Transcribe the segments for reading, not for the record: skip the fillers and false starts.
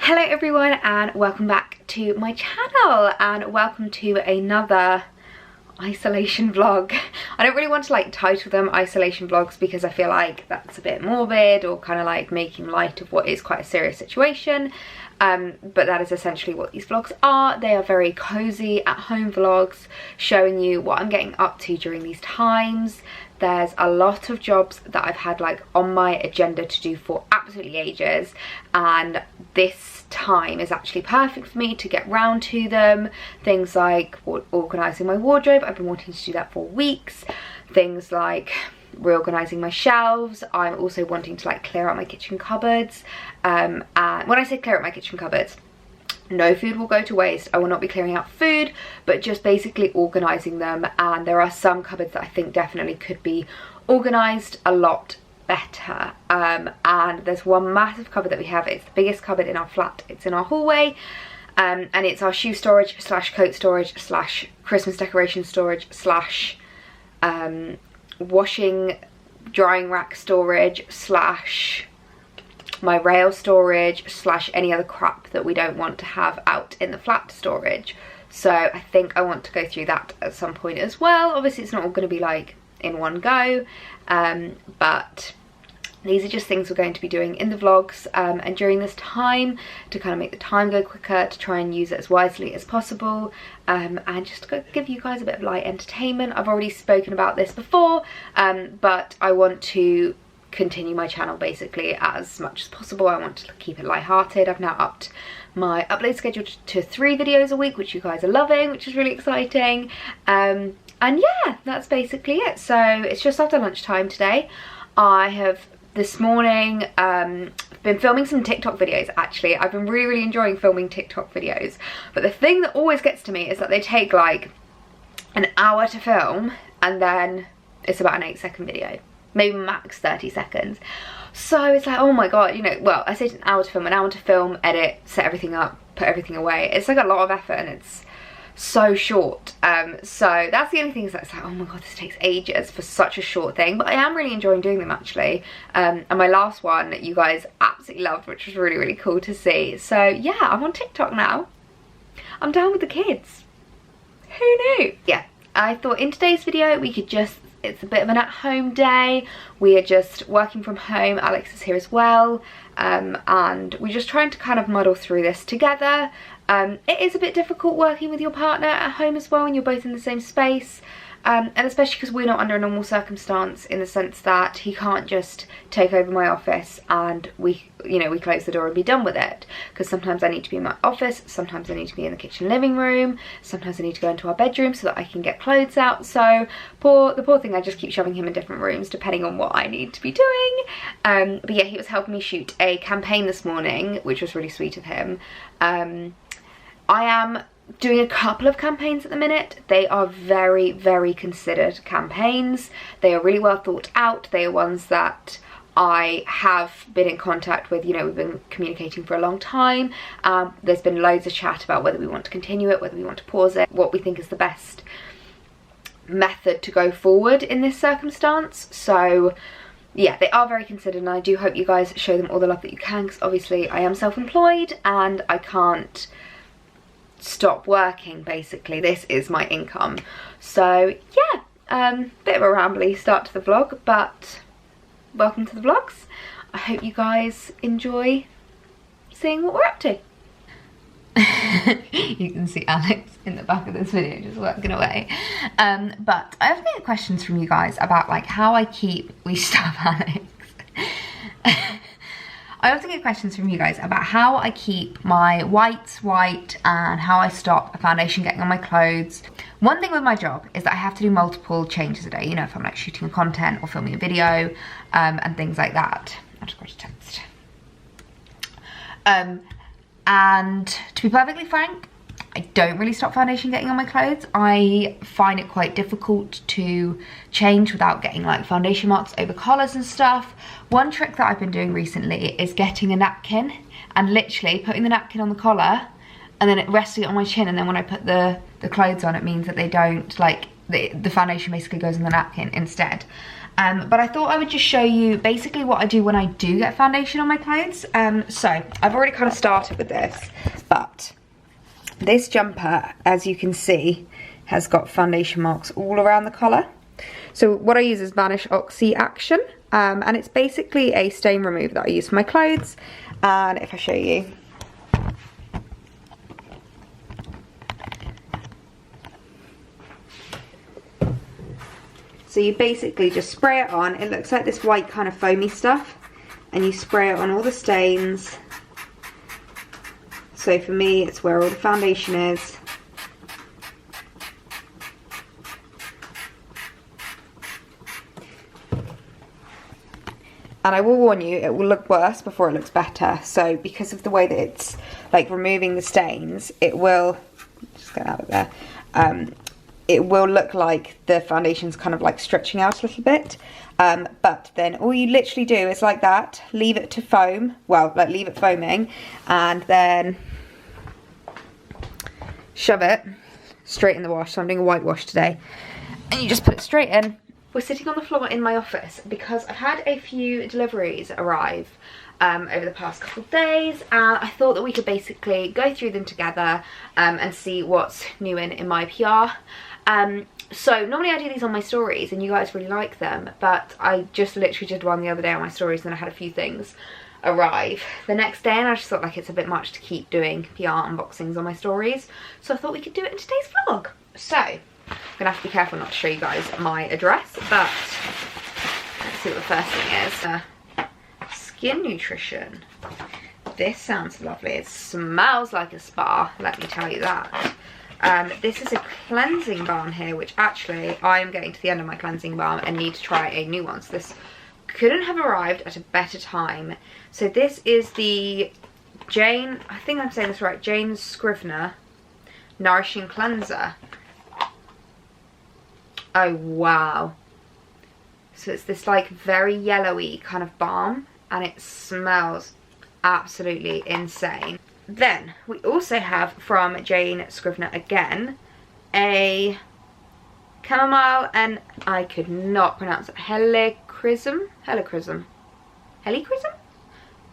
Hello everyone and welcome back to my channel and welcome to another isolation vlog. I don't really want to like title them isolation vlogs because I feel like that's a bit morbid or kind of like making light of what is quite a serious situation, but that is essentially what these vlogs are. They are very cozy at home vlogs showing you what I'm getting up to during these times. There's a lot of jobs that I've had like on my agenda to do for absolutely ages, and this time is actually perfect for me to get round to them. Things like organising my wardrobe, I've been wanting to do that for weeks. Things like reorganising my shelves. I'm also wanting to like clear out my kitchen cupboards, and when I say clear out my kitchen cupboards, no food will go to waste. I will not be clearing out food, but just basically organising them. And there are some cupboards that I think definitely could be organised a lot better. And there's one massive cupboard that we have. It's the biggest cupboard in our flat. It's in our hallway. And it's our shoe storage slash coat storage slash Christmas decoration storage slash washing drying rack storage slash my rail storage slash any other crap that we don't want to have out in the flat storage. So I think I want to go through that at some point as well. Obviously it's not all going to be like in one go, but these are just things we're going to be doing in the vlogs and during this time to kind of make the time go quicker, to try and use it as wisely as possible, and just to give you guys a bit of light entertainment. I've already spoken about this before, but I want to continue my channel basically as much as possible. I want to keep it lighthearted. I've now upped my upload schedule to 3 videos a week, which you guys are loving, which is really exciting. And yeah, that's basically it. So it's just after lunchtime today. I have this morning been filming some TikTok videos. Actually, I've been really enjoying filming TikTok videos, but the thing that always gets to me is that they take like an hour to film and then it's about an 8-second video, maybe max 30 seconds. So it's like, oh my god, you know, well, I say it's an hour to film, edit, set everything up, put everything away. It's like a lot of effort and it's so short. So that's the only thing, is that it's like, oh my god, this takes ages for such a short thing. But I am really enjoying doing them actually. And my last one you guys absolutely loved, which was really cool to see. So yeah, I'm on TikTok now. I'm down with the kids. Who knew? Yeah, I thought in today's video we could just, it's a bit of an at-home day. We are just working from home. Alex is here as well, and we're just trying to kind of muddle through this together. It is a bit difficult working with your partner at home as well when you're both in the same space, and especially because we're not under a normal circumstance, in the sense that he can't just take over my office and we close the door and be done with it, because sometimes I need to be in my office, sometimes I need to be in the kitchen living room, sometimes I need to go into our bedroom so that I can get clothes out. So the poor thing, I just keep shoving him in different rooms depending on what I need to be doing. But yeah, he was helping me shoot a campaign this morning, which was really sweet of him. I am doing a couple of campaigns at the minute. They are very considered campaigns. They are really well thought out. They are ones that I have been in contact with, you know, we've been communicating for a long time. There's been loads of chat about whether we want to continue it, whether we want to pause it, what we think is the best method to go forward in this circumstance. So yeah, they are very considered, and I do hope you guys show them all the love that you can, because obviously I am self-employed and I can't stop working basically. This is my income. So yeah, bit of a rambly start to the vlog, but welcome to the vlogs. I hope you guys enjoy seeing what we're up to. You can see Alex in the back of this video just working away, but I often get questions from you guys about like how I keep, stop Alex. I often get questions from you guys about how I keep my whites white and how I stop a foundation getting on my clothes. One thing with my job is that I have to do multiple changes a day, you know, if I'm like shooting content or filming a video, and things like that. I just got a text. And to be perfectly frank, I don't really stop foundation getting on my clothes. I find it quite difficult to change without getting like foundation marks over collars and stuff. One trick that I've been doing recently is getting a napkin and literally putting the napkin on the collar and then resting it on my chin, and then when I put the clothes on, it means that they don't, like, the foundation basically goes on the napkin instead. But I thought I would just show you basically what I do when I do get foundation on my clothes. So I've already kind of started with this, but this jumper, as you can see, has got foundation marks all around the collar. So what I use is Vanish Oxy Action, and it's basically a stain remover that I use for my clothes. And if I show you, so you basically just spray it on. It looks like this white kind of foamy stuff, and you spray it on all the stains. So for me, it's where all the foundation is. And I will warn you, it will look worse before it looks better. So because of the way that it's like removing the stains, it will, just get out of there, it will look like the foundation's kind of like stretching out a little bit. But then all you literally do is like that, leave it to foam, well, like leave it foaming, and then shove it straight in the wash. So I'm doing a white wash today. And you just put it straight in. We're sitting on the floor in my office because I've had a few deliveries arrive over the past couple of days, and I thought that we could basically go through them together and see what's new in my PR. So normally I do these on my stories and you guys really like them, but I just literally did one the other day on my stories, and I had a few things arrive the next day, and I just thought like it's a bit much to keep doing PR unboxings on my stories, so I thought we could do it in today's vlog. So I'm gonna have to be careful not to show you guys my address, but let's see what the first thing is. Skin nutrition. This sounds lovely. It smells like a spa, let me tell you that. This is a cleansing balm here, which actually I am getting to the end of my cleansing balm and need to try a new one. So this couldn't have arrived at a better time. So this is the Jane, I think I'm saying this right, Jane Scrivener Nourishing Cleanser. Oh wow. So it's this like very yellowy kind of balm, and it smells absolutely insane. Then we also have from Jane Scrivener again a chamomile, and I could not pronounce it, helichrysum.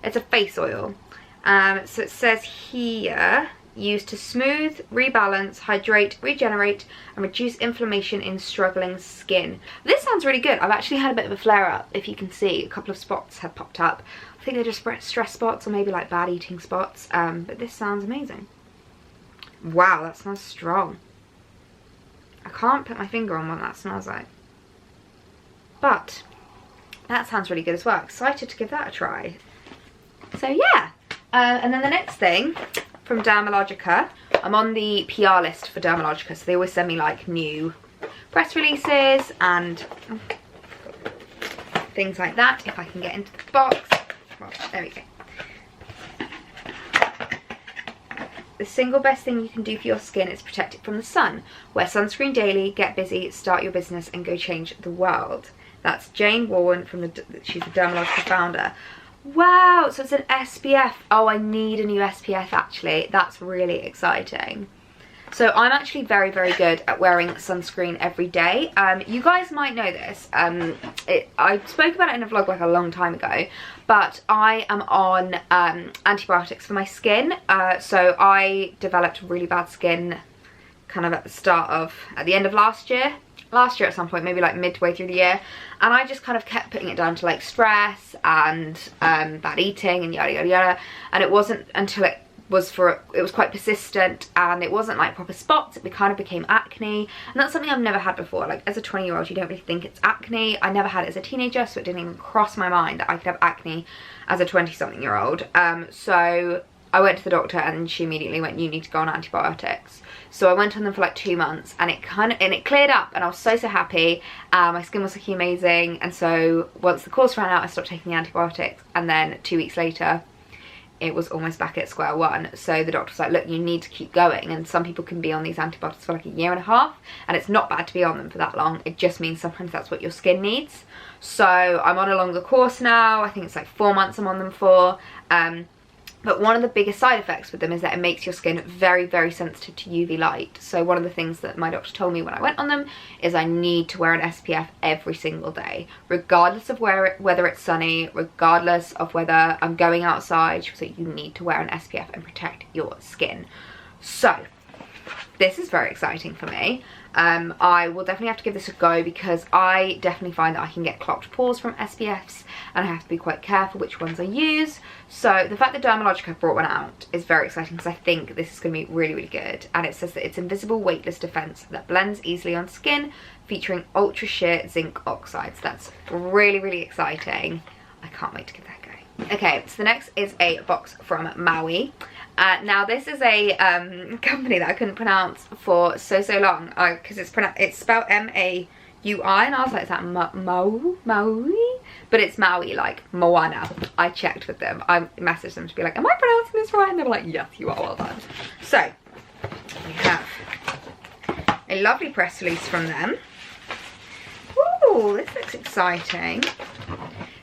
It's a face oil. So it says here, used to smooth, rebalance, hydrate, regenerate, and reduce inflammation in struggling skin. This sounds really good. I've actually had a bit of a flare up. If you can see, a couple of spots have popped up. I think they're just stress spots or maybe like bad eating spots, but this sounds amazing. Wow, that smells strong. I can't put my finger on what that smells like, but that sounds really good as well. Excited to give that a try. So yeah, and then the next thing from Dermalogica. I'm on the PR list for Dermalogica, so they always send me like new press releases and things like that. If I can get into the box. Well, there we go. The single best thing you can do for your skin is protect it from the sun. Wear sunscreen daily, get busy, start your business, and go change the world. That's Jane Warren from she's the Dermalogica founder. Wow, so it's an SPF. Oh, I need a new SPF actually. That's really exciting. So I'm actually very, very good at wearing sunscreen every day. You guys might know this. I spoke about it in a vlog like a long time ago, but I am on antibiotics for my skin. So I developed really bad skin kind of at the end of last year at some point, maybe like midway through the year, and I just kind of kept putting it down to like stress and bad eating and yada yada yada, and it wasn't until it was quite persistent, and it wasn't like proper spots, it kind of became acne, and that's something I've never had before. Like as a 20-year-old you don't really think it's acne. I never had it as a teenager, so it didn't even cross my mind that I could have acne as a 20-something-year-old. So I went to the doctor and she immediately went, you need to go on antibiotics. So I went on them for like 2 months, and it cleared up, and I was so happy. My skin was looking amazing, and so once the course ran out I stopped taking the antibiotics, and then 2 weeks later it was almost back at square one. So the doctor was like, look, you need to keep going, and some people can be on these antibiotics for like 1.5 years, and it's not bad to be on them for that long. It just means sometimes that's what your skin needs. So I'm on a longer course now. I think it's like 4 months I'm on them for. But one of the biggest side effects with them is that it makes your skin very, very sensitive to UV light. So one of the things that my doctor told me when I went on them is I need to wear an SPF every single day, regardless of whether it's sunny, regardless of whether I'm going outside. So you need to wear an SPF and protect your skin. So this is very exciting for me. I will definitely have to give this a go because I definitely find that I can get clogged pores from SPFs and I have to be quite careful which ones I use. So the fact that Dermalogica have brought one out is very exciting because I think this is going to be really, really good. And it says that it's invisible weightless defense that blends easily on skin, featuring ultra sheer zinc oxides. That's really, really exciting. I can't wait to give that a go. Okay, so the next is a box from Maui. Now this is a company that I couldn't pronounce for so long because it's spelled M-A-U-I and I was like, is that Maui? But it's Maui, like Moana. I checked with them. I messaged them to be like, am I pronouncing this right? And they were like, yes, you are, well done. So we have a lovely press release from them. Ooh, this looks exciting.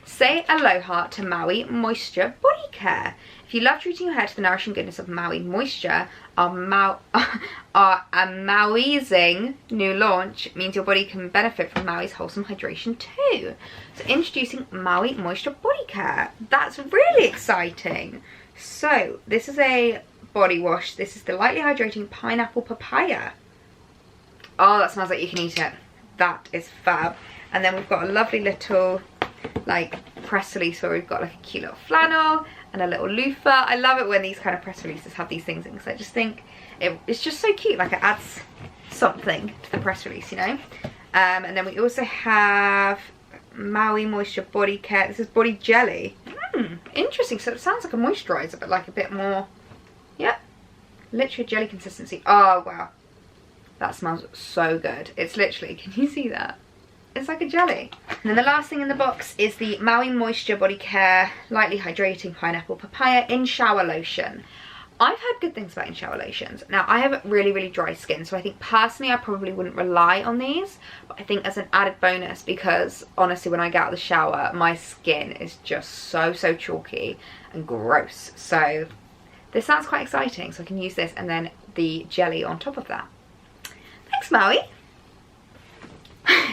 Say aloha to Maui Moisture Body Care. If you love treating your hair to the nourishing goodness of Maui Moisture, our amazing new launch means your body can benefit from Maui's wholesome hydration too. So introducing Maui Moisture Body Care. That's really exciting. So this is a body wash. This is the lightly hydrating pineapple papaya. Oh, that smells like you can eat it. That is fab. And then we've got a lovely little like press release where we've got like a cute little flannel and a little loofah. I love it when these kind of press releases have these things in because I just think it's just so cute. Like it adds something to the press release, you know. And then we also have Maui Moisture Body Care. This is body jelly. Interesting. So it sounds like a moisturizer but like a bit more, yep, literally jelly consistency. Oh wow, that smells so good. It's literally, can you see that? It's like a jelly. And then the last thing in the box is the Maui Moisture Body Care Lightly Hydrating Pineapple Papaya In Shower Lotion. I've heard good things about in shower lotions. Now I have really, really dry skin, so I think personally I probably wouldn't rely on these, but I think as an added bonus, because honestly when I get out of the shower my skin is just so chalky and gross. So this sounds quite exciting, so I can use this and then the jelly on top of that. Thanks Maui.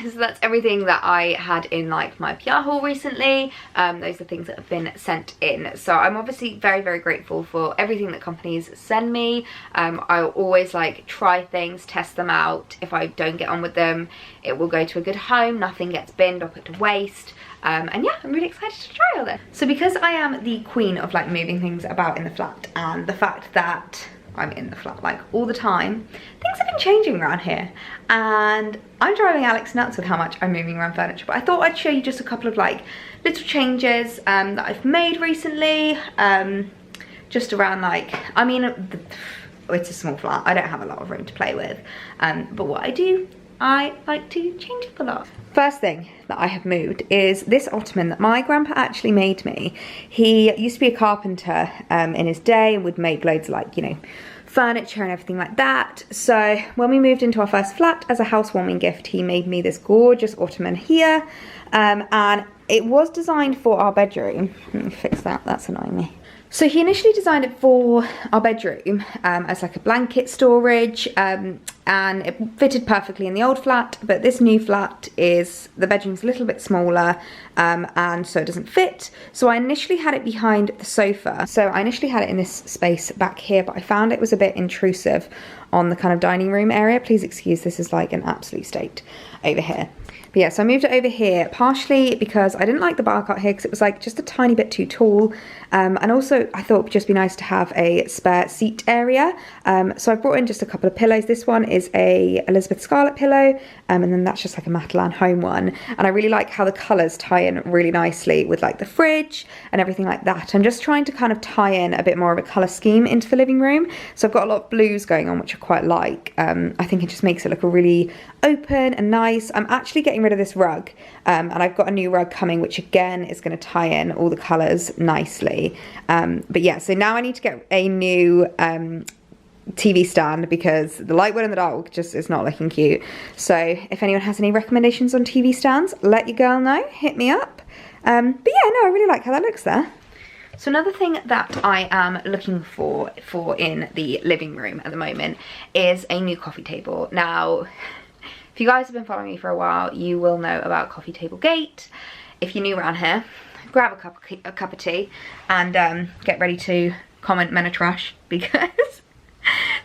So that's everything that I had in like my PR haul recently. Those are things that have been sent in. So I'm obviously very, very grateful for everything that companies send me. I'll always like try things, test them out. If I don't get on with them, it will go to a good home. Nothing gets binned or put to waste. And yeah, I'm really excited to try all this. So because I am the queen of like moving things about in the flat, and the fact that I'm in the flat like all the time, things have been changing around here and I'm driving Alex nuts with how much I'm moving around furniture. But I thought I'd show you just a couple of like little changes that I've made recently, just around like, I mean it's a small flat, I don't have a lot of room to play with, but what I do, I like to change up a lot. First thing that I have moved is this ottoman that my grandpa actually made me. He used to be a carpenter in his day and would make loads of like, you know, furniture and everything like that. So when we moved into our first flat as a housewarming gift, he made me this gorgeous ottoman here, and it was designed for our bedroom. Let me fix that, that's annoying me. So he initially designed it for our bedroom as like a blanket storage, and it fitted perfectly in the old flat, but this new flat is, the bedroom's a little bit smaller, and so it doesn't fit. So I initially had it behind the sofa. So I initially had it in this space back here, but I found it was a bit intrusive on the kind of dining room area. Please excuse, this is like an absolute state over here. But yeah, so I moved it over here, partially because I didn't like the bar cot here because it was like just a tiny bit too tall. And also I thought it would just be nice to have a spare seat area. So I brought in just a couple of pillows. This one is a Elizabeth Scarlett pillow, and then that's just like a Matalan home one. And I really like how the colours tie in really nicely with like the fridge and everything like that. I'm just trying to kind of tie in a bit more of a colour scheme into the living room. So I've got a lot of blues going on, which I quite like. I think it just makes it look really open and nice. I'm actually getting rid of this rug, and I've got a new rug coming, which again is going to tie in all the colours nicely. But yeah, so now I need to get a new TV stand because the light one in the dark just is not looking cute. So if anyone has any recommendations on TV stands, let your girl know, hit me up. But yeah, no, I really like how that looks there. So another thing that I am looking for in the living room at the moment is a new coffee table. Now, if you guys have been following me for a while, you will know about Coffee Table Gate. If you're new around here, grab a cup of tea and get ready to comment men are trash, because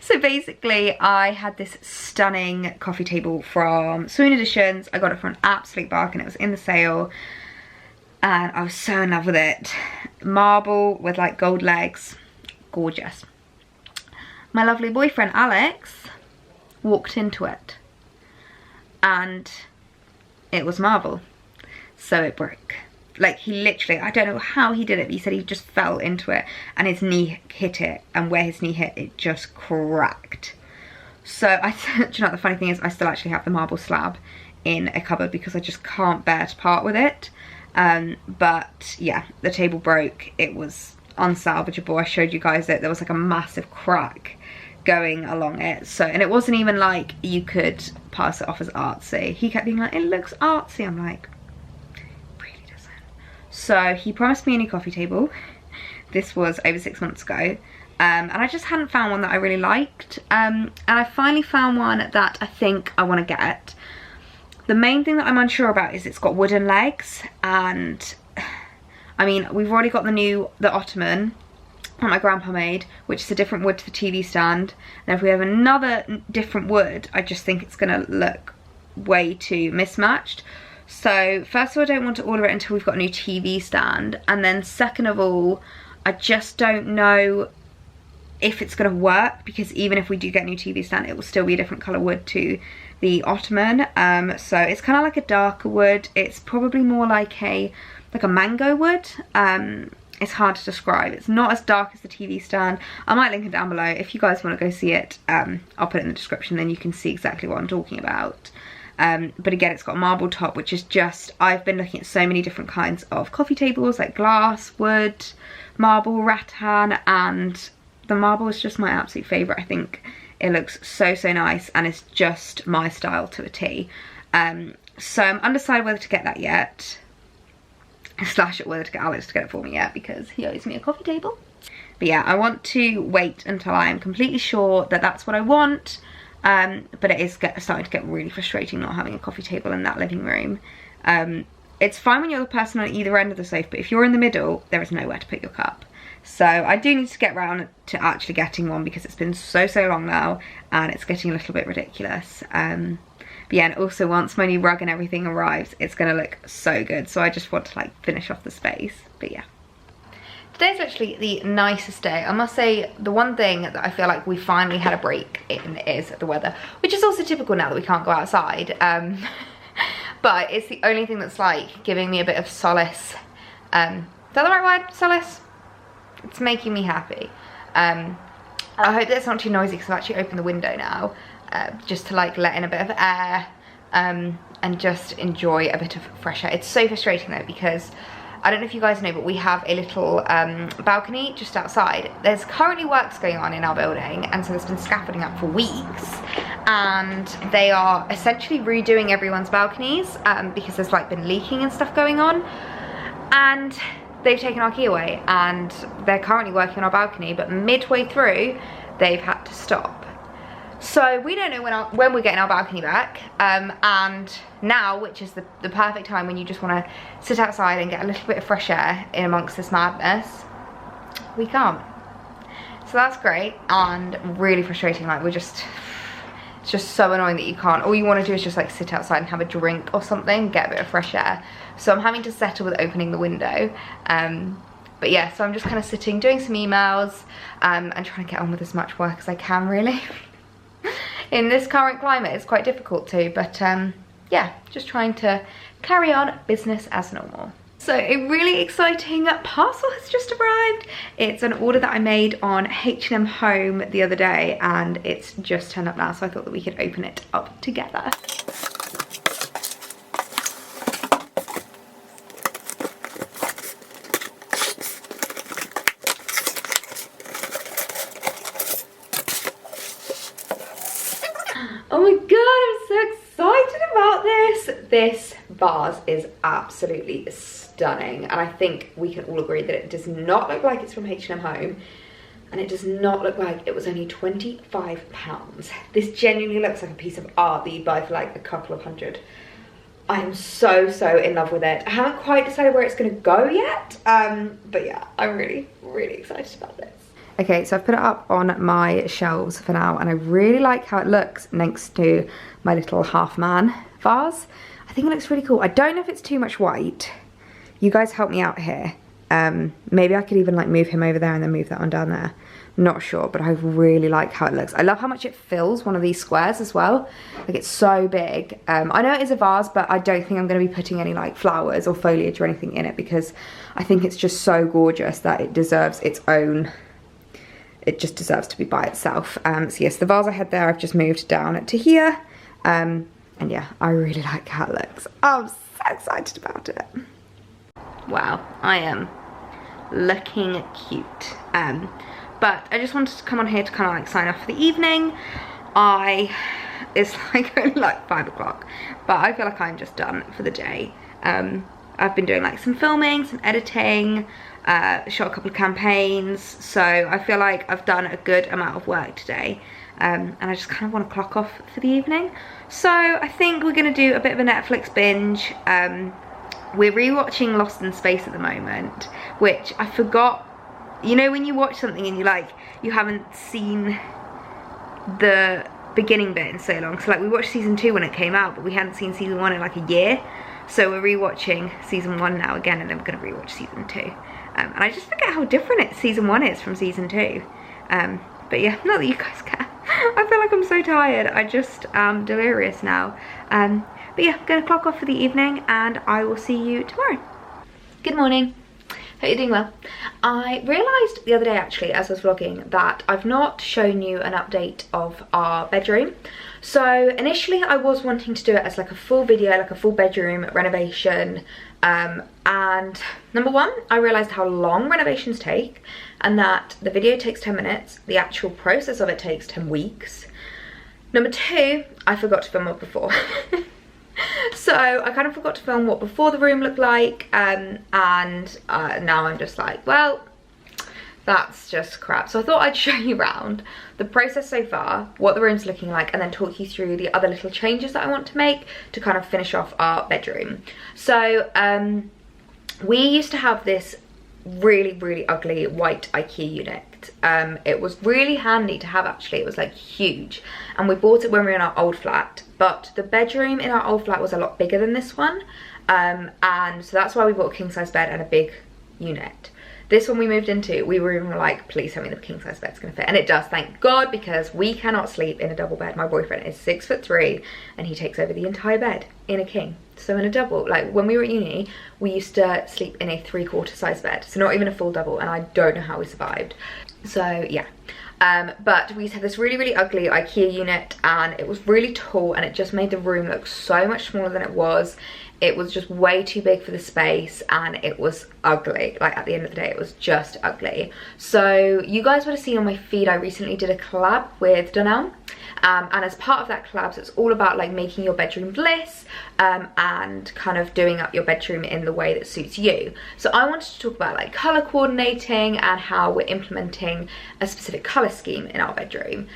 so basically I had this stunning coffee table from Swoon Editions. I got it for an absolute bargain. It was in the sale and I was so in love with it. Marble with like gold legs, gorgeous. My lovely boyfriend Alex walked into it and it was marble, so it broke. Like, he literally, I don't know how he did it, but he said he just fell into it and his knee hit it, and where his knee hit, it just cracked. So I think, you know, the funny thing is I still actually have the marble slab in a cupboard because I just can't bear to part with it. But yeah, the table broke. It was unsalvageable. I showed you guys that there was like a massive crack going along it. So, and it wasn't even like you could pass it off as artsy. He kept being like, it looks artsy. I'm like, so he promised me a new coffee table. This was over 6 months ago. And I just hadn't found one that I really liked. And I finally found one that I think I want to get. The main thing that I'm unsure about is it's got wooden legs. And I mean, we've already got the ottoman that my grandpa made, which is a different wood to the TV stand. And if we have another different wood, I just think it's going to look way too mismatched. So first of all, I don't want to order it until we've got a new TV stand, and then second of all, I just don't know if it's going to work, because even if we do get a new TV stand, it will still be a different colour wood to the ottoman. So it's kind of like a darker wood. It's probably more like a mango wood. It's hard to describe. It's not as dark as the TV stand. I might link it down below if you guys want to go see it. I'll put it in the description, then you can see exactly what I'm talking about. But again, it's got a marble top, which is just, I've been looking at so many different kinds of coffee tables, like glass, wood, marble, rattan, and the marble is just my absolute favourite. I think it looks so nice, and it's just my style to a T. So I'm undecided whether to get that yet, slash whether to get Alex to get it for me yet, because he owes me a coffee table. But yeah, I want to wait until I am completely sure that that's what I want. But it is starting to get really frustrating not having a coffee table in that living room. It's fine when you're the person on either end of the sofa, but if you're in the middle, there is nowhere to put your cup. So I do need to get round to actually getting one, because it's been so long now and it's getting a little bit ridiculous. But yeah, and also once my new rug and everything arrives, it's going to look so good. So I just want to like finish off the space. But yeah. Today's actually the nicest day. I must say, the one thing that I feel like we finally had a break in is the weather, which is also typical now that we can't go outside. But it's the only thing that's like giving me a bit of solace. Is that the right word? Solace? It's making me happy. I hope that it's not too noisy, because I've actually opened the window now, just to like let in a bit of air and just enjoy a bit of fresh air. It's so frustrating though, because I don't know if you guys know, but we have a little balcony just outside. There's currently works going on in our building, and so there's been scaffolding up for weeks, and they are essentially redoing everyone's balconies because there's like been leaking and stuff going on, and they've taken our key away, and they're currently working on our balcony, but midway through they've had to stop. So we don't know when we're getting our balcony back, and now, which is the perfect time when you just want to sit outside and get a little bit of fresh air in amongst this madness, we can't. So that's great, and really frustrating. Like, it's just so annoying that you can't. All you want to do is just like sit outside and have a drink or something, get a bit of fresh air. So I'm having to settle with opening the window. But yeah, so I'm just kind of sitting, doing some emails, and trying to get on with as much work as I can, really. In this current climate, it's quite difficult to, but yeah, just trying to carry on business as normal. So a really exciting parcel has just arrived. It's an order that I made on H&M Home the other day, and it's just turned up now, so I thought that we could open it up together. Oh my god, I'm so excited about this. This vase is absolutely stunning. stunning, and I think we can all agree that it does not look like it's from H&M Home, and it does not look like it was only £25. This genuinely looks like a piece of art that you'd buy for like a couple of hundred. I am so in love with it. I haven't quite decided where it's gonna go yet, but yeah, I'm really excited about this. Okay, so I've put it up on my shelves for now, and I really like how it looks next to my little half man vase. I think it looks really cool. I don't know if it's too much white. You guys help me out here. Maybe I could even like move him over there and then move that one down there. Not sure, but I really like how it looks. I love how much it fills one of these squares as well. Like, it's so big. I know it is a vase, but I don't think I'm going to be putting any like flowers or foliage or anything in it, because I think it's just so gorgeous that it deserves its own. It just deserves to be by itself. So yes, the vase I had there, I've just moved down to here. And yeah, I really like how it looks. I'm so excited about it. Wow, I am looking cute. But I just wanted to come on here to kind of like sign off for the evening. It's like only like 5 o'clock, but I feel like I'm just done for the day. I've been doing like some filming, some editing, shot a couple of campaigns, so I feel like I've done a good amount of work today, and I just kind of want to clock off for the evening. So I think we're going to do a bit of a Netflix binge. We're rewatching Lost in Space at the moment, which I forgot. You know when you watch something and you haven't seen the beginning bit in so long. So like, we watched season 2 when it came out, but we hadn't seen season 1 in like a year. So we're rewatching season 1 now again, and then we're going to rewatch season 2. And I just forget how different season 1 is from season 2. But yeah, not that you guys care. I feel like I'm so tired. I just am delirious now. But yeah, I'm going to clock off for the evening, and I will see you tomorrow. Good morning. Hope you're doing well. I realised the other day actually, as I was vlogging, that I've not shown you an update of our bedroom. So initially I was wanting to do it as like a full video, like a full bedroom renovation, and number one, I realised how long renovations take, and that the video takes 10 minutes, the actual process of it takes 10 weeks. Number two, I forgot to film it before. So I kind of forgot to film what before the room looked like, and now I'm just like, well, that's just crap. So I thought I'd show you around the process so far, what the room's looking like, and then talk you through the other little changes that I want to make to kind of finish off our bedroom. So we used to have this really ugly white IKEA unit. It was really handy to have, actually. It was like huge, and we bought it when we were in our old flat, but the bedroom in our old flat was a lot bigger than this one, and so that's why we bought a king size bed and a big unit. This one we moved into, we were even like, please tell me the king size bed's gonna fit, and it does, thank God, because we cannot sleep in a double bed. My boyfriend is 6'3", and he takes over the entire bed in a king. So in a double, like when we were at uni, we used to sleep in a 3/4 size bed, so not even a full double, and I don't know how we survived. So yeah, but we used to have this really ugly IKEA unit, and it was really tall, and it just made the room look so much smaller than it was. It was just way too big for the space, and it was ugly. Like, at the end of the day, it was just ugly. So you guys would have seen on my feed, I recently did a collab with Donnell, and as part of that collab, it's all about like making your bedroom bliss, and kind of doing up your bedroom in the way that suits you. So I wanted to talk about like color coordinating and how we're implementing a specific color scheme in our bedroom.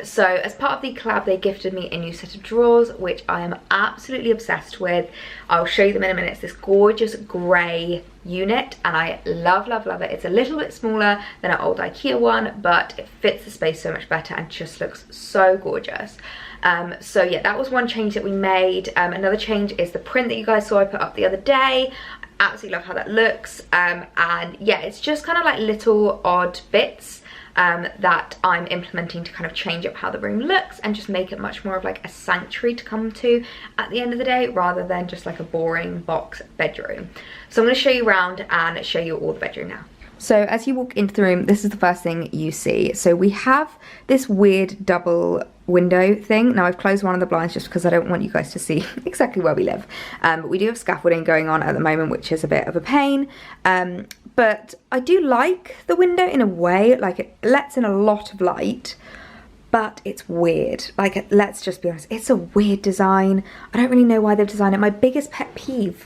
So as part of the collab, they gifted me a new set of drawers, which I am absolutely obsessed with. I'll show you them in a minute. It's this gorgeous grey unit, and I love it. It's a little bit smaller than our old IKEA one, but it fits the space so much better and just looks so gorgeous. So yeah, that was one change that we made. Another change is the print that you guys saw I put up the other day. I absolutely love how that looks, and yeah, it's just kind of like little odd bits that I'm implementing to kind of change up how the room looks and just make it much more of like a sanctuary to come to at the end of the day, rather than just like a boring box bedroom. So I'm going to show you around and show you all the bedroom now. So as you walk into the room, this is the first thing you see. So we have this weird double window thing. Now I've closed one of the blinds just because I don't want you guys to see exactly where we live. But we do have scaffolding going on at the moment, which is a bit of a pain. But I do like the window in a way, like it lets in a lot of light, but it's weird. Like, let's just be honest, it's a weird design. I don't really know why they've designed it. My biggest pet peeve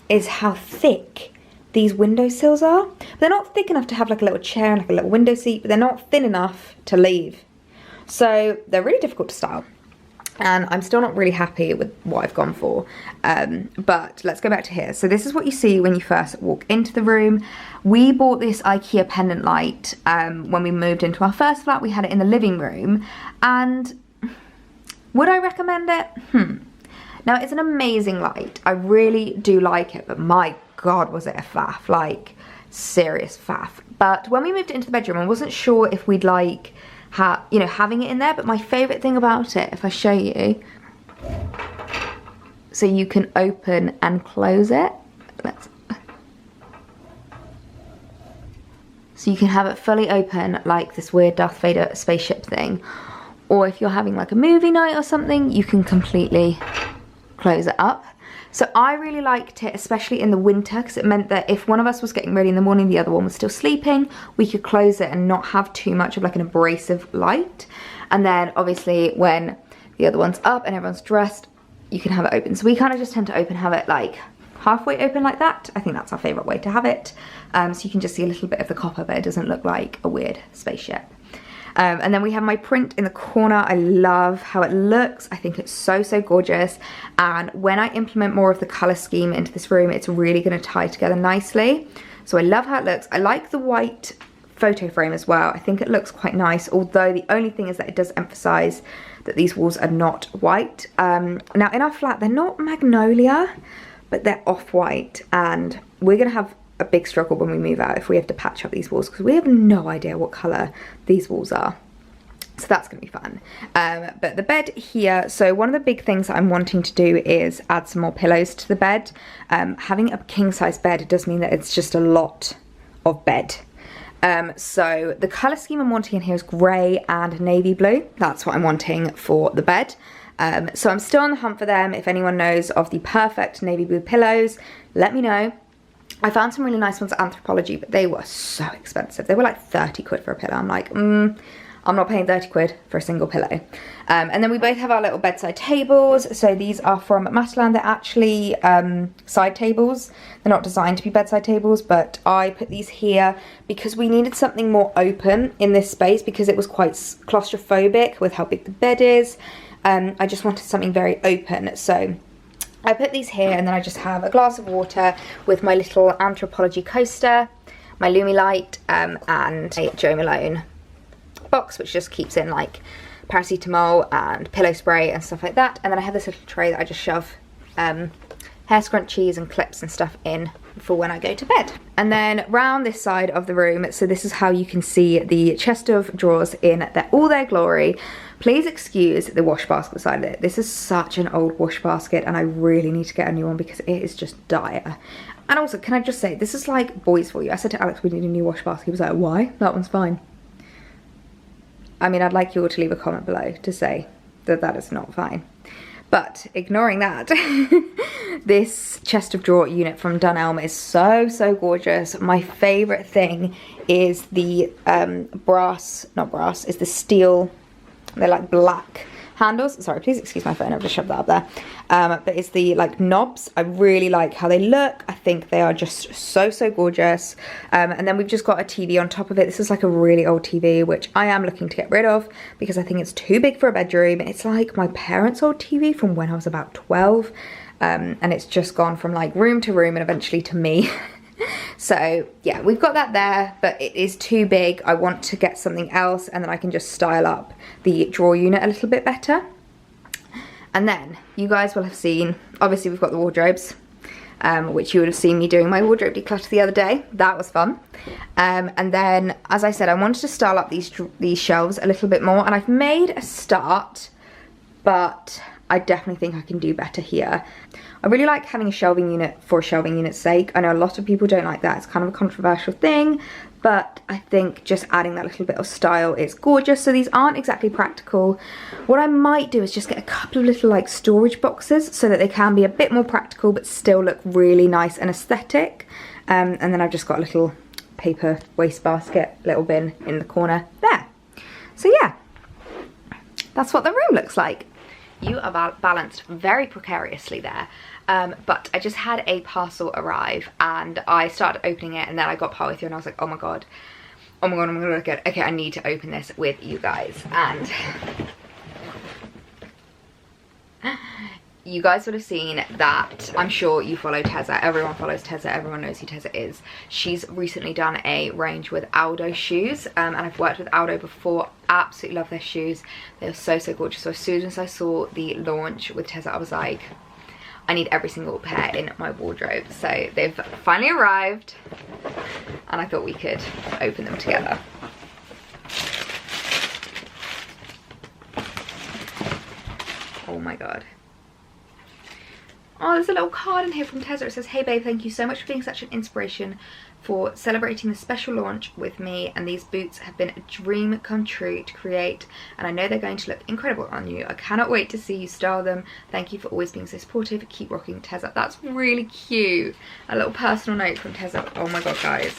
is how thick these windowsills are. They're not thick enough to have like a little chair and like a little window seat, but they're not thin enough to leave. So they're really difficult to style. And I'm still not really happy with what I've gone for. But let's go back to here. So this is what you see when you first walk into the room. We bought this IKEA pendant light when we moved into our first flat. We had it in the living room. And would I recommend it? Now, it's an amazing light. I really do like it, but my God, was it a faff, like serious faff. But when we moved it into the bedroom, I wasn't sure if we'd like, you know, having it in there, but my favorite thing about it, if I show you, so you can open and close it. So you can have it fully open like this weird Darth Vader spaceship thing. Or if you're having like a movie night or something, you can completely close it up. So I really liked it, especially in the winter, because it meant that if one of us was getting ready in the morning, the other one was still sleeping, we could close it and not have too much of like an abrasive light. And then obviously when the other one's up and everyone's dressed, you can have it open. So we kind of just tend to have it like halfway open like that. I think that's our favorite way to have it. So you can just see a little bit of the copper, but it doesn't look like a weird spaceship. And then we have my print in the corner. I love how it looks. I think it's so, so gorgeous. And when I implement more of the color scheme into this room, it's really going to tie together nicely. So I love how it looks. I like the white photo frame as well. I think it looks quite nice, although the only thing is that it does emphasize that these walls are not white. Now in our flat, they're not magnolia, but they're off-white, and we're going to have a big struggle when we move out if we have to patch up these walls, because we have no idea what colour these walls are. So that's going to be fun. But the bed here, so one of the big things that I'm wanting to do is add some more pillows to the bed. Having a king size bed does mean that it's just a lot of bed. So the colour scheme I'm wanting in here is grey and navy blue. That's what I'm wanting for the bed. So I'm still on the hunt for them. If anyone knows of the perfect navy blue pillows, let me know. I found some really nice ones at Anthropology, but they were so expensive. They were like 30 quid for a pillow. I'm like, I'm not paying 30 quid for a single pillow. And then we both have our little bedside tables. So these are from Matalan. They're actually side tables. They're not designed to be bedside tables, but I put these here because we needed something more open in this space because it was quite claustrophobic with how big the bed is. I just wanted something very open. So I put these here, and then I just have a glass of water with my little Anthropology coaster, my Lumi light, and a Jo Malone box, which just keeps in like paracetamol and pillow spray and stuff like that. And then I have this little tray that I just shove hair scrunchies and clips and stuff in for when I go to bed. And then round this side of the room, so this is how you can see the chest of drawers in all their glory. Please excuse the wash basket side of it. This is such an old wash basket, and I really need to get a new one because it is just dire. And also, can I just say, this is like boys for you. I said to Alex, we need a new wash basket. He was like, why? That one's fine. I mean, I'd like you all to leave a comment below to say that that is not fine. But ignoring that, this chest of drawer unit from Dunelm is so, so gorgeous. My favorite thing is the is the steel, they're like black handles. Sorry, please excuse my phone, I've just shoved that up there. But it's the like knobs. I really like how they look. I think they are just so, so gorgeous. And then we've just got a TV on top of it. This is like a really old TV, which I am looking to get rid of because I think it's too big for a bedroom. It's like my parents' old TV from when I was about 12. And it's just gone from like room to room and eventually to me. So yeah, we've got that there, but it is too big. I want to get something else, and then I can just style up the drawer unit a little bit better. And then you guys will have seen, obviously we've got the wardrobes, which you would have seen me doing my wardrobe declutter the other day. That was fun. And then, as I said, I wanted to style up these shelves a little bit more, and I've made a start, but I definitely think I can do better here. I really like having a shelving unit for a shelving unit's sake. I know a lot of people don't like that. It's kind of a controversial thing, but I think just adding that little bit of style is gorgeous. So these aren't exactly practical. What I might do is just get a couple of little like storage boxes so that they can be a bit more practical but still look really nice and aesthetic. And then I've just got a little paper wastebasket, little bin in the corner there. So yeah, that's what the room looks like. You are balanced very precariously there. But I just had a parcel arrive and I started opening it, and then I got partway through and I was like, oh my god, I'm gonna look at, okay, I need to open this with you guys. And you guys would have seen that, I'm sure you follow Tezza, everyone follows Tezza, everyone knows who Tezza is. She's recently done a range with Aldo shoes, and I've worked with Aldo before, absolutely love their shoes. They are so, so gorgeous. So as soon as I saw the launch with Tezza, I was like, I need every single pair in my wardrobe. So they've finally arrived, and I thought we could open them together. Oh my god. Oh, there's a little card in here from Tezza. It says, hey babe, thank you so much for being such an inspiration, for celebrating the special launch with me, and these boots have been a dream come true to create, and I know they're going to look incredible on you. I cannot wait to see you style them. Thank you for always being so supportive. Keep rocking, Tezza. That's really cute. A little personal note from Tezza. Oh my god, guys.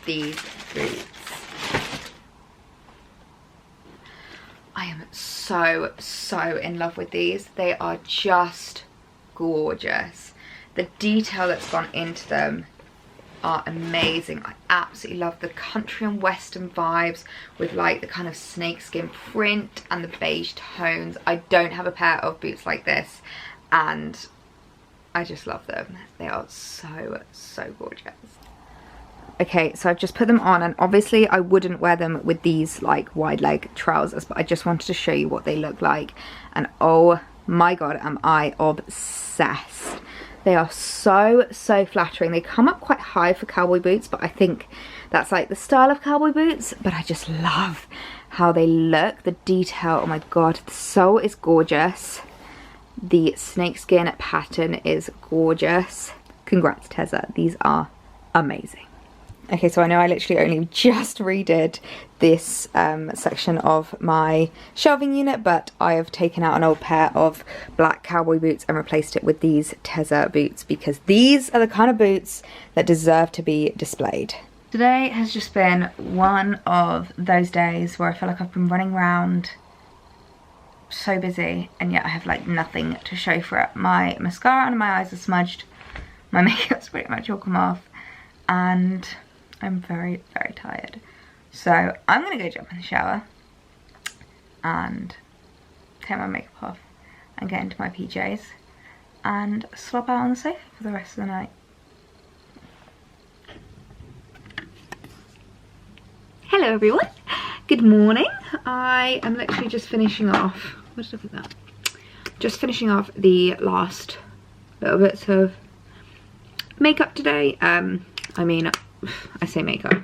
These boots. I am so in love with these. They are just gorgeous. The detail that's gone into them are amazing. I absolutely love the country and western vibes with like the kind of snakeskin print and the beige tones. I don't have a pair of boots like this and I just love them. They are so gorgeous. Okay, so I've just put them on, and obviously I wouldn't wear them with these like wide leg trousers, but I just wanted to show you what they look like. And oh my god, am I obsessed. They are so flattering. They come up quite high for cowboy boots, but I think that's like the style of cowboy boots. But I just love how they look, the detail. Oh my god, the sole is gorgeous. The snakeskin pattern is gorgeous. Congrats, Tezza. These are amazing. Okay, so I know I literally only just redid this section of my shelving unit, but I have taken out an old pair of black cowboy boots and replaced it with these Tezza boots, because these are the kind of boots that deserve to be displayed. Today has just been one of those days where I feel like I've been running around so busy, and yet I have like nothing to show for it. My mascara under my eyes are smudged, my makeup's pretty much all come off, and I'm very tired. So I'm gonna go jump in the shower and take my makeup off and get into my PJs and slop out on the sofa for the rest of the night. Hello everyone, good morning. I am literally just finishing off, what did I put that? Just finishing off the last little bits of makeup today. I mean, I say makeup,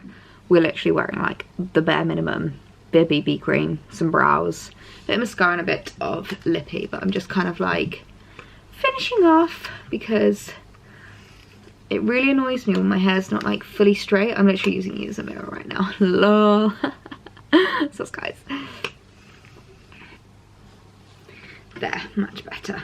we're literally wearing like the bare minimum. Bit of BB cream, some brows, a bit of mascara and a bit of lippy, but I'm just kind of like finishing off because it really annoys me when my hair's not like fully straight. I'm literally using it as a mirror right now. Lol. So guys, there, much better.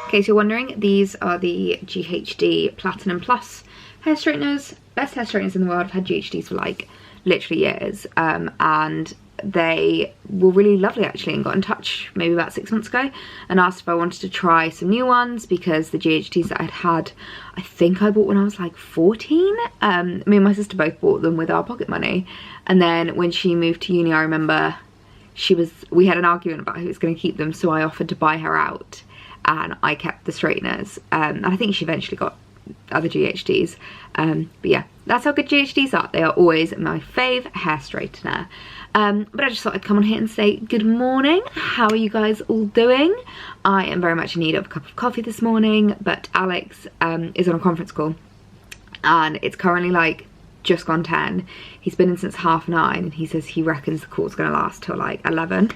Okay, so you're wondering, these are the GHD Platinum Plus hair straighteners. Best hair straighteners in the world. I've had GHDs for like literally years, and they were really lovely actually, and got in touch maybe about 6 months ago and asked if I wanted to try some new ones, because the GHDs that I'd had, I think I bought when I was like 14. Me and my sister both bought them with our pocket money, and then when she moved to uni, I remember we had an argument about who was going to keep them, so I offered to buy her out and I kept the straighteners, and I think she eventually got other GHDs, but yeah, that's how good GHDs are. They are always my fave hair straightener. But I just thought I'd come on here and say good morning. How are you guys all doing? I am very much in need of a cup of coffee this morning, but Alex is on a conference call and it's currently like just gone 10. He's been in since 9:30 and he says he reckons the call's gonna last till like 11.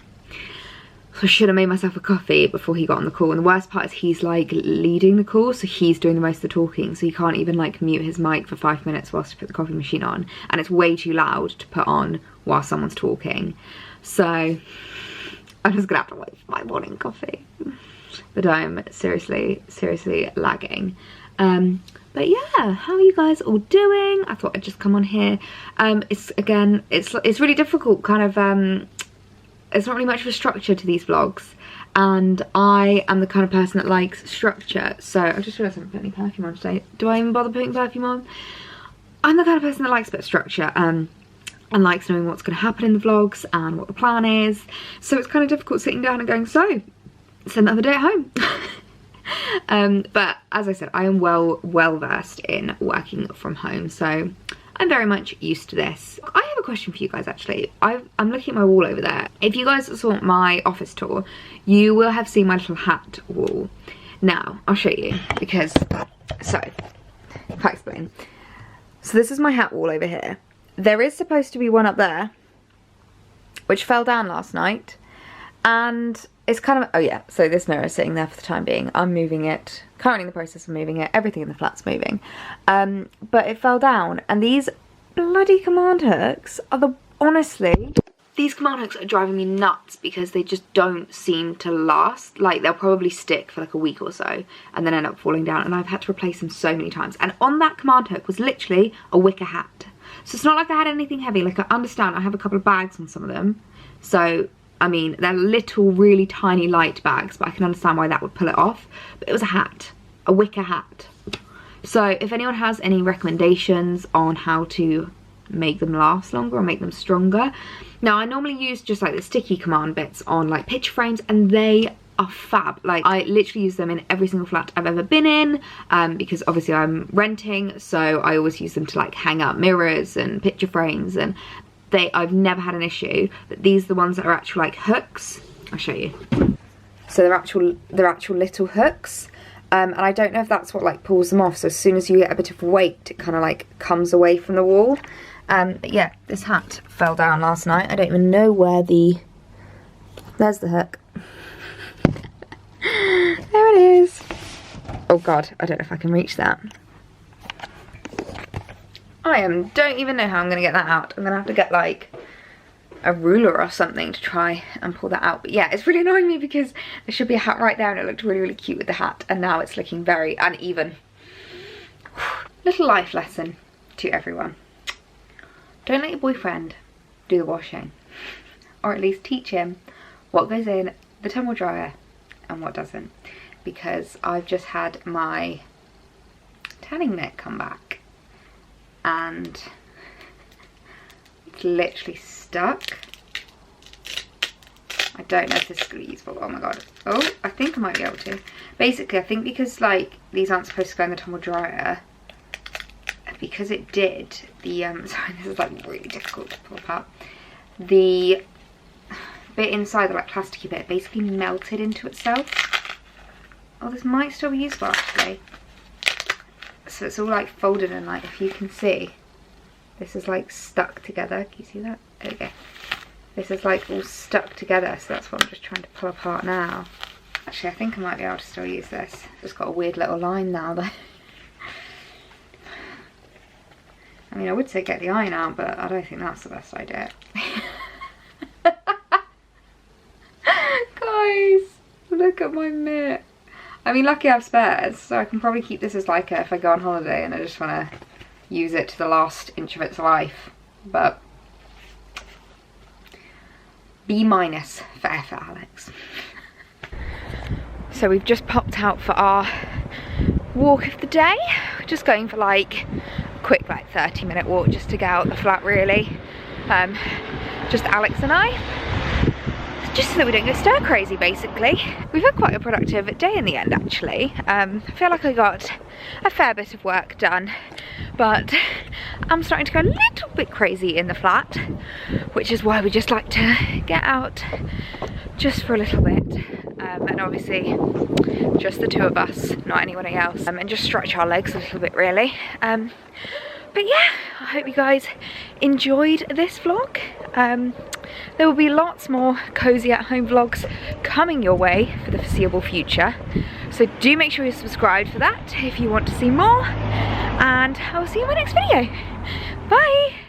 So I should have made myself a coffee before he got on the call. And the worst part is he's like leading the call, so he's doing the most of the talking, so he can't even like mute his mic for 5 minutes whilst he put the coffee machine on, and it's way too loud to put on while someone's talking. So I'm just gonna have to wait for my morning coffee. But I'm seriously lagging. But But yeah, how are you guys all doing? I thought I'd just come on here. It's really difficult, kind of, there's not really much of a structure to these vlogs, and I am the kind of person that likes structure. So I just realised I haven't put any perfume on today. Do I even bother putting perfume on? I'm the kind of person that likes a bit of structure and likes knowing what's going to happen in the vlogs and what the plan is. So it's kind of difficult sitting down and going, so it's another day at home. But as I said, I am well versed in working from home, so I'm very much used to this. I have a question for you guys actually. I'm looking at my wall over there. If you guys saw my office tour, you will have seen my little hat wall. Now, I'll show you because, so, if I explain. So this is my hat wall over here. There is supposed to be one up there, which fell down last night. And it's kind of, oh yeah, so this mirror is sitting there for the time being. I'm moving it, currently in the process of moving it. Everything in the flat's moving. But it fell down, and these bloody command hooks are honestly, these command hooks are driving me nuts because they just don't seem to last. Like, they'll probably stick for like a week or so and then end up falling down, and I've had to replace them so many times. And on that command hook was literally a wicker hat. So it's not like I had anything heavy. Like, I understand I have a couple of bags on some of them. So, I mean, they're little, really tiny, light bags, but I can understand why that would pull it off. But it was a hat, a wicker hat. So if anyone has any recommendations on how to make them last longer or make them stronger. Now, I normally use just like the sticky command bits on like picture frames, and they are fab. Like, I literally use them in every single flat I've ever been in, because obviously I'm renting, so I always use them to like hang up mirrors and picture frames, and I've never had an issue. But these are the ones that are actual like hooks. I'll show you. So they're actual little hooks, and I don't know if that's what like pulls them off. So as soon as you get a bit of weight, it kind of like comes away from the wall. But yeah, this hat fell down last night. I don't even know where there's the hook. There it is. Oh god, I don't know if I can reach that. Don't even know how I'm gonna get that out. I'm gonna have to get like a ruler or something to try and pull that out. But yeah, it's really annoying me because there should be a hat right there and it looked really, really cute with the hat, and now it's looking very uneven. Little life lesson to everyone. Don't let your boyfriend do the washing, or at least teach him what goes in the tumble dryer and what doesn't, because I've just had my tanning mitt come back and it's literally stuck. I don't know if this is going to be useful. Oh my god. Oh, I think I might be able to. Basically, I think because like these aren't supposed to go in the tumble dryer, because it did, sorry, this is like really difficult to pull apart. The bit inside, the like plasticky bit, basically melted into itself. Oh, this might still be useful actually. So it's all like folded, and like, if you can see, this is like stuck together. Can you see that? There we go. This is like all stuck together, so that's what I'm just trying to pull apart now. Actually, I think I might be able to still use this. Just got a weird little line now though. I mean, I would say get the iron out, but I don't think that's the best idea. Guys, look at my mitt. I mean, lucky I have spares, so I can probably keep this as like if I go on holiday and I just want to use it to the last inch of its life. But B- for effort, Alex. So we've just popped out for our walk of the day. We're just going for like a quick like 30-minute walk just to get out the flat really. Just Alex and I. Just so that we don't go stir crazy basically. We've had quite a productive day in the end actually. I feel like I got a fair bit of work done, but I'm starting to go a little bit crazy in the flat, which is why we just like to get out just for a little bit. And obviously just the two of us, not anyone else, and just stretch our legs a little bit really. But yeah, I hope you guys enjoyed this vlog. There will be lots more cozy at home vlogs coming your way for the foreseeable future, so do make sure you're subscribed for that if you want to see more, and I will see you in my next video. Bye!